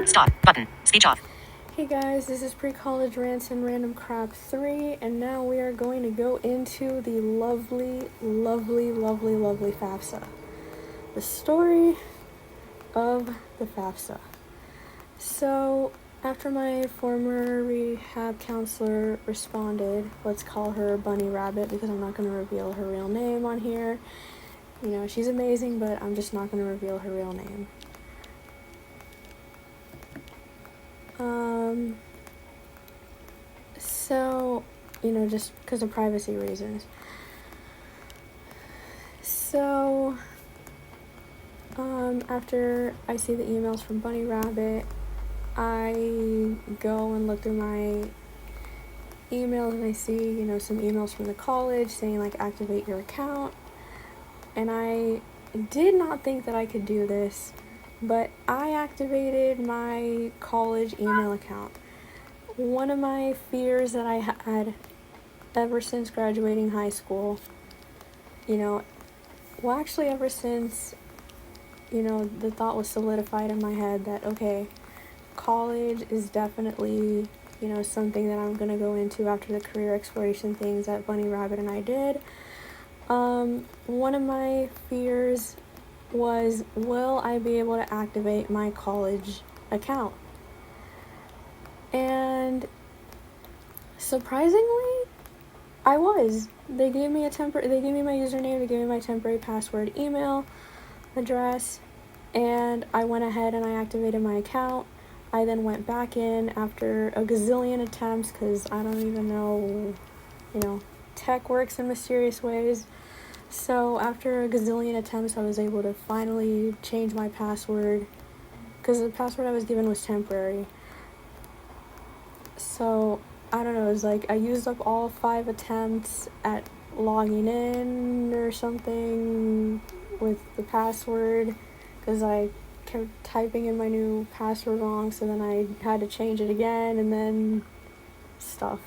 Stop. Button. Speech off. Hey guys, this is Pre-College Rants and Random Crap 3, and now we are going to go into the lovely FAFSA. The story of the FAFSA. So, after my former rehab counselor responded, let's call her Bunny Rabbit because I'm not going to reveal her real name on here. You know, she's amazing, but I'm just not going to reveal her real name. So, you know, just because of privacy reasons. So, after I see the emails from Bunny Rabbit, I go and look through my emails and I see, you know, some emails from the college saying, like, activate your account. And I did not think that I could do this, but I activated my college email account. One of my fears that I had ever since graduating high school, you know, well, actually ever since, you know, the thought was solidified in my head that, okay, college is definitely, you know, something that I'm going to go into after the career exploration things that Bunny Rabbit and I did. One of my fears was, will I be able to activate my college account? And surprisingly, I was. They gave me my username, they gave me my temporary password email address, and I went ahead and I activated my account. I then went back in after a gazillion attempts because I don't even know, you know, tech works in mysterious ways. So after a gazillion attempts, I was able to finally change my password because the password I was given was temporary. So, I don't know, it was like I used up all 5 attempts at logging in or something with the password because I kept typing in my new password wrong, so then I had to change it again and then stuff.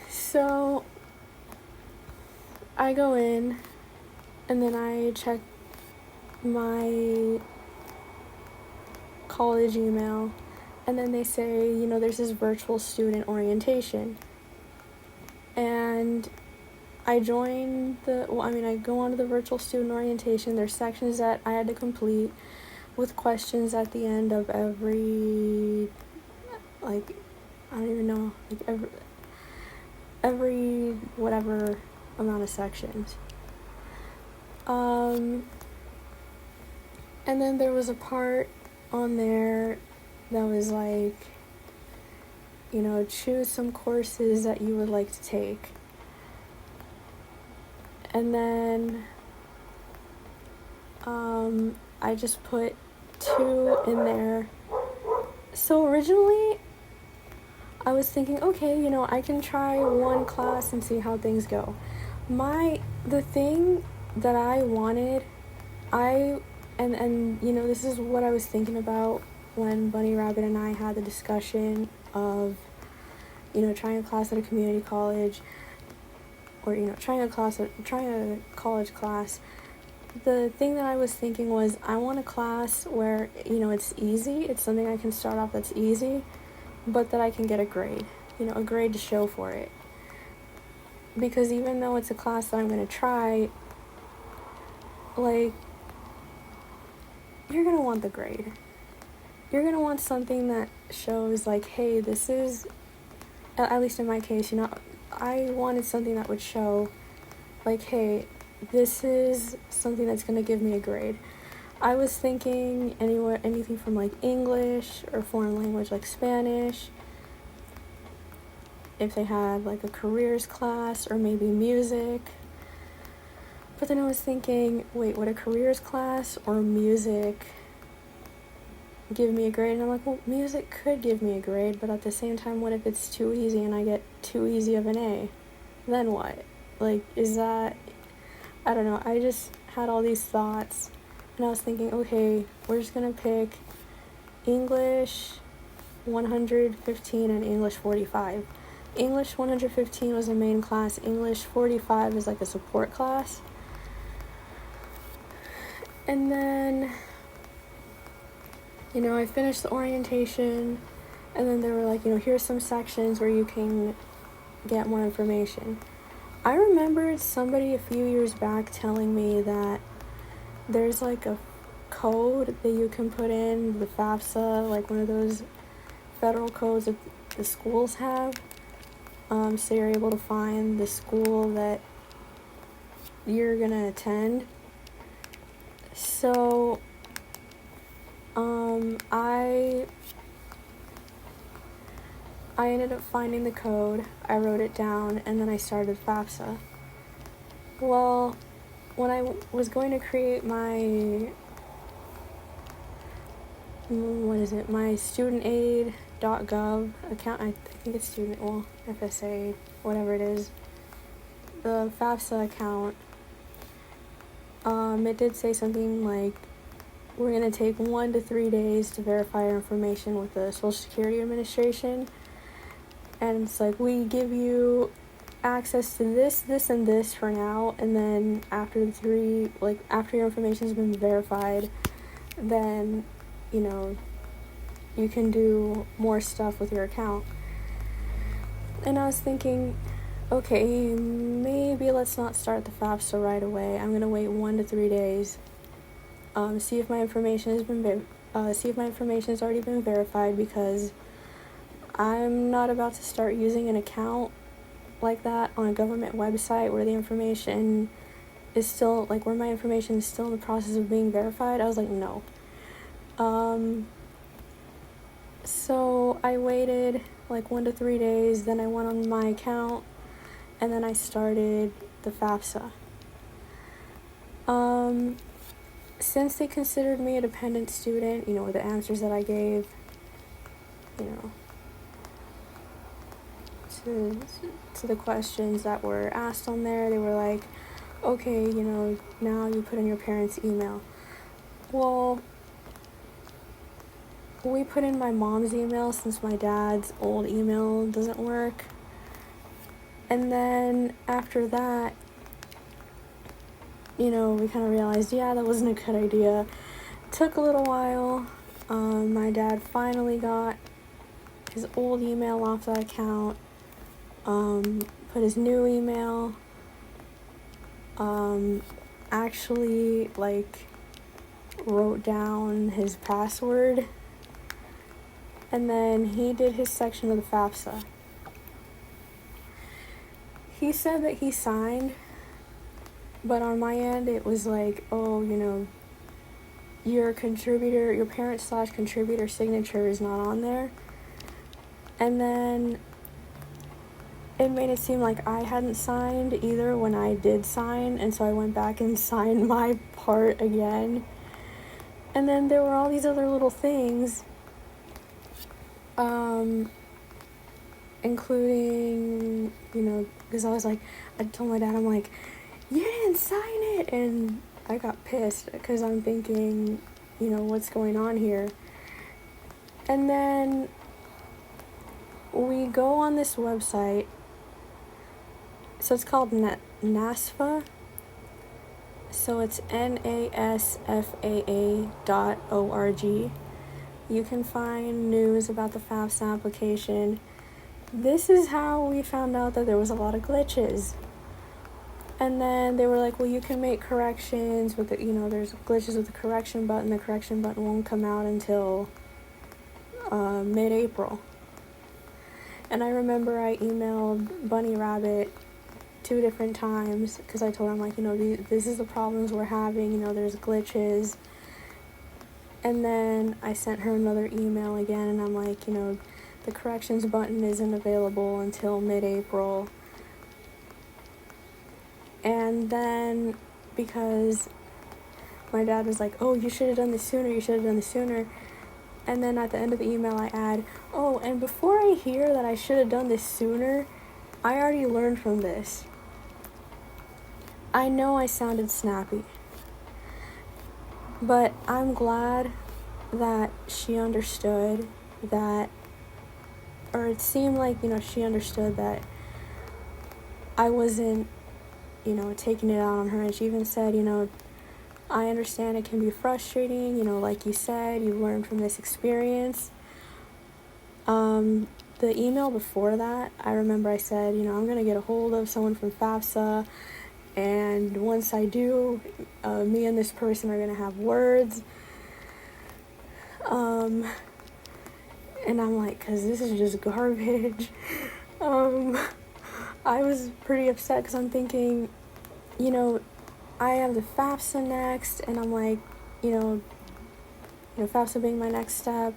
So, I go in and then I check my college email. And then they say, you know, there's this virtual student orientation. And I joined I go on to the virtual student orientation. There's sections that I had to complete with questions at the end of every, like, I don't even know, like every whatever amount of sections. And then there was a part on there that was like, you know, choose some courses that you would like to take. And then I just put 2 in there. So originally I was thinking, okay, you know, I can try one class and see how things go. The thing that I wanted, and you know, this is what I was thinking about when Bunny Rabbit and I had the discussion of, you know, trying a class at a community college or, you know, trying a college class. The thing that I was thinking was I want a class where, you know, it's easy. It's something I can start off that's easy, but that I can get a grade, you know, a grade to show for it. Because even though it's a class that I'm going to try, like, you're going to want the grade. You're going to want something that shows, like, hey, this is, at least in my case, you know, I wanted something that would show, like, hey, this is something that's going to give me a grade. I was thinking anything from, like, English or foreign language like Spanish, if they had, like, a careers class, or maybe music. But then I was thinking, wait, would a careers class or music give me a grade? And I'm like, well, music could give me a grade, but at the same time, what if it's too easy and I get too easy of an A? Then what? Like, is that, I don't know, I just had all these thoughts, and I was thinking, okay, we're just gonna pick English 115 and English 45. English 115 was the main class, English 45 is like a support class. And then I finished the orientation, and then they were like, here's some sections where you can get more information. I remembered somebody a few years back telling me that there's like a code that you can put in the FAFSA, like one of those federal codes that the schools have, so you're able to find the school that you're gonna attend. So I ended up finding the code, I wrote it down, and then I started FAFSA. Well, when I was going to create my studentaid.gov account, I think it's FSA, whatever it is, the FAFSA account, it did say something like, we're going to take 1 to 3 days to verify your information with the Social Security Administration. And it's like, we give you access to this, this, and this for now, and then after your information's been verified, then, you can do more stuff with your account. And I was thinking, okay, maybe let's not start the FAFSA right away. I'm gonna wait 1 to 3 days, see if my information has already been verified, because I'm not about to start using an account like that on a government website where the information is still, where my information is still in the process of being verified. I was like, no. So I waited 1 to 3 days, then I went on my account, and then I started the FAFSA. Since they considered me a dependent student, with the answers that I gave, to the questions that were asked on there, they were like, okay, now you put in your parents' email. Well, we put in my mom's email since my dad's old email doesn't work. And then after that, we kind of realized, that wasn't a good idea. Took a little while. My dad finally got his old email off that account, put his new email, actually, wrote down his password, and then he did his section of the FAFSA. He said that he signed, but on my end, it was like, your parent/contributor signature is not on there. And then it made it seem like I hadn't signed either when I did sign, and so I went back and signed my part again. And then there were all these other little things, including, because I told my dad, I'm like, you didn't sign it, and I got pissed, because I'm thinking, what's going on here? And then we go on this website, so it's called NASFA, so it's NASFAA.org. You can find news about the FAFSA application. This is how we found out that there was a lot of glitches. And then they were like, well, you can make corrections with there's glitches with the correction button. The correction button won't come out until mid-April. And I remember I emailed Bunny Rabbit 2 different times, because I told him, this is the problems we're having, there's glitches. And then I sent her another email again, and I'm like, the corrections button isn't available until mid-April. And then, because my dad was like, oh, you should have done this sooner. And then at the end of the email I add, oh, and before I hear that I should have done this sooner, I already learned from this. I know I sounded snappy, but I'm glad that she understood that, or it seemed like, she understood that I wasn't, taking it out on her. And she even said, I understand it can be frustrating, like you said, you learned from this experience. The email before that, I remember I said, I'm going to get a hold of someone from FAFSA, and once I do, me and this person are going to have words. And I'm like, because this is just garbage. I was pretty upset because I'm thinking, I have the FAFSA next, and I'm like, FAFSA being my next step.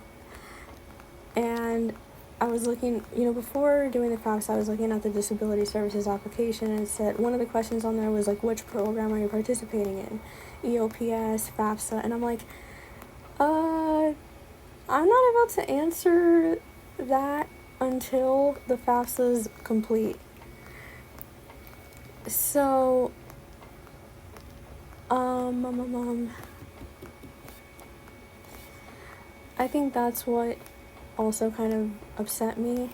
And I was looking, before doing the FAFSA, I was looking at the disability services application, and it said, one of the questions on there was like, which program are you participating in? EOPS, FAFSA, and I'm like, I'm not about to answer that until the FAFSA's complete. So, I think that's what also kind of upset me.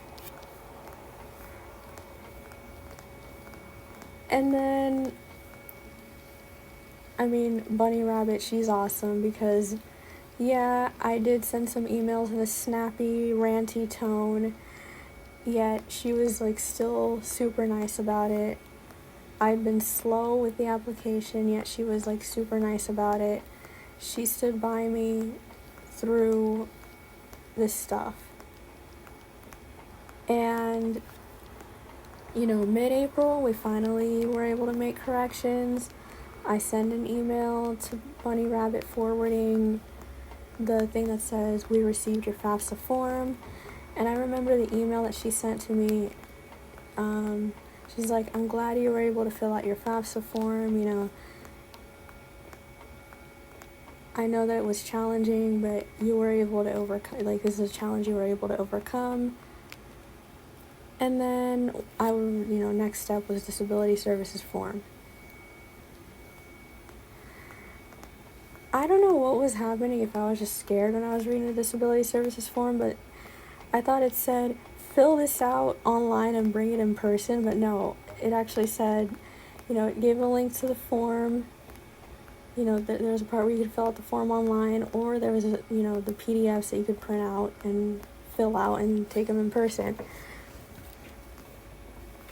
And then, Bunny Rabbit, she's awesome because, yeah, I did send some emails in a snappy, ranty tone, yet she was, still super nice about it. I'd been slow with the application, yet she was, super nice about it. She stood by me through this stuff. And, mid-April, we finally were able to make corrections. I send an email to Bunny Rabbit forwarding the thing that says, we received your FAFSA form. And I remember the email that she sent to me. She's like, I'm glad you were able to fill out your FAFSA form, I know that it was challenging, but you were able to overcome, this is a challenge you were able to overcome. And then next step was disability services form. I don't know what was happening, if I was just scared when I was reading the disability services form, but I thought it said, fill this out online and bring it in person, but no, it actually said, it gave a link to the form, there's a part where you could fill out the form online, or there was, the PDFs that you could print out and fill out and take them in person.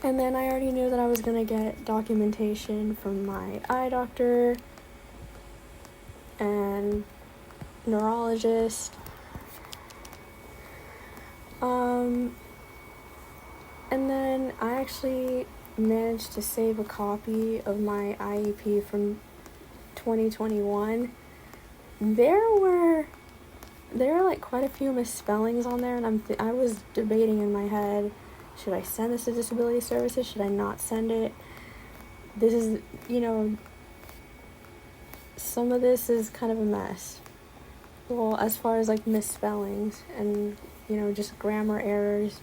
And then I already knew that I was going to get documentation from my eye doctor and neurologist. And then I actually managed to save a copy of my IEP from 2021. There were quite a few misspellings on there, and I was debating in my head, should I send this to disability services? Should I not send it? This is, some of this is kind of a mess. Well, as far as misspellings and, just grammar errors.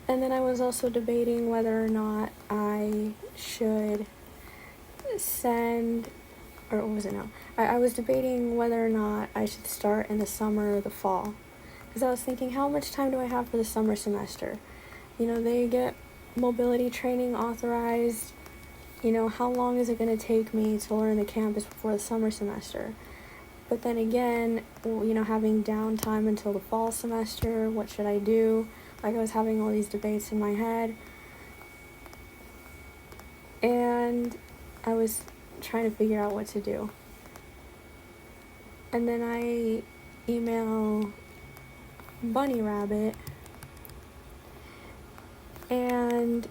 And then I was also debating whether or not I should send, or what was it now? I was debating whether or not I should start in the summer or the fall. Because I was thinking, how much time do I have for the summer semester? They get mobility training authorized. How long is it going to take me to learn the campus before the summer semester? But then again, having downtime until the fall semester, what should I do? I was having all these debates in my head. And I was trying to figure out what to do. And then I email Bunny Rabbit, and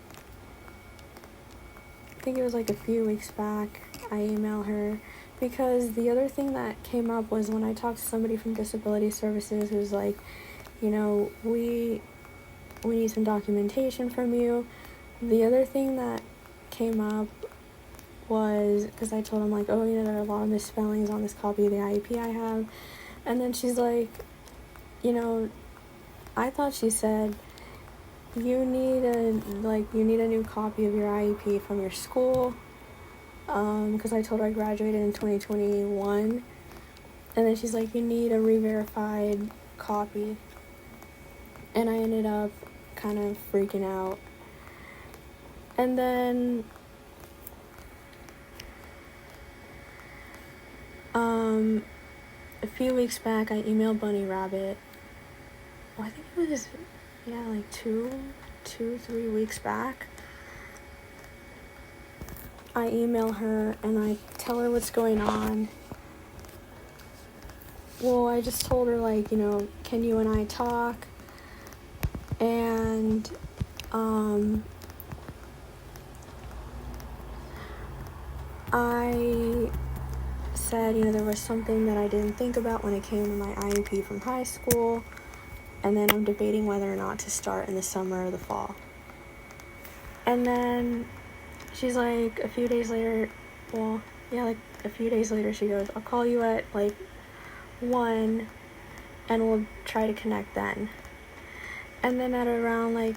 I think it was a few weeks back, I email her, because the other thing that came up was when I talked to somebody from disability services who was like, we need some documentation from you. The other thing that came up was, because I told him there are a lot of misspellings on this copy of the IEP I have, and then she's like, I thought she said, you need a new copy of your IEP from your school, because I told her I graduated in 2021, and then she's like, you need a re-verified copy, and I ended up kind of freaking out. And then A few weeks back, I emailed Bunny Rabbit. Well, I think it was, like 3 weeks back. I email her and I tell her what's going on. Well, I just told her, like, can you and I talk? And, I said, there was something that I didn't think about when it came to my IEP from high school, and then I'm debating whether or not to start in the summer or the fall. And then she's like, a few days later, she goes, I'll call you at, 1, and we'll try to connect then. And then at around,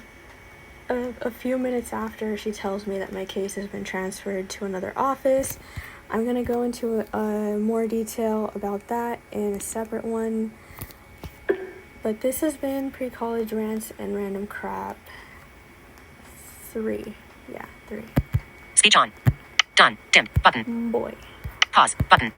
a few minutes after, she tells me that my case has been transferred to another office. I'm going to go into more detail about that in a separate one. But this has been Pre-College Rants and Random Crap 3. Yeah, 3. Speech on. Done. Dim. Button. Boy. Pause. Button.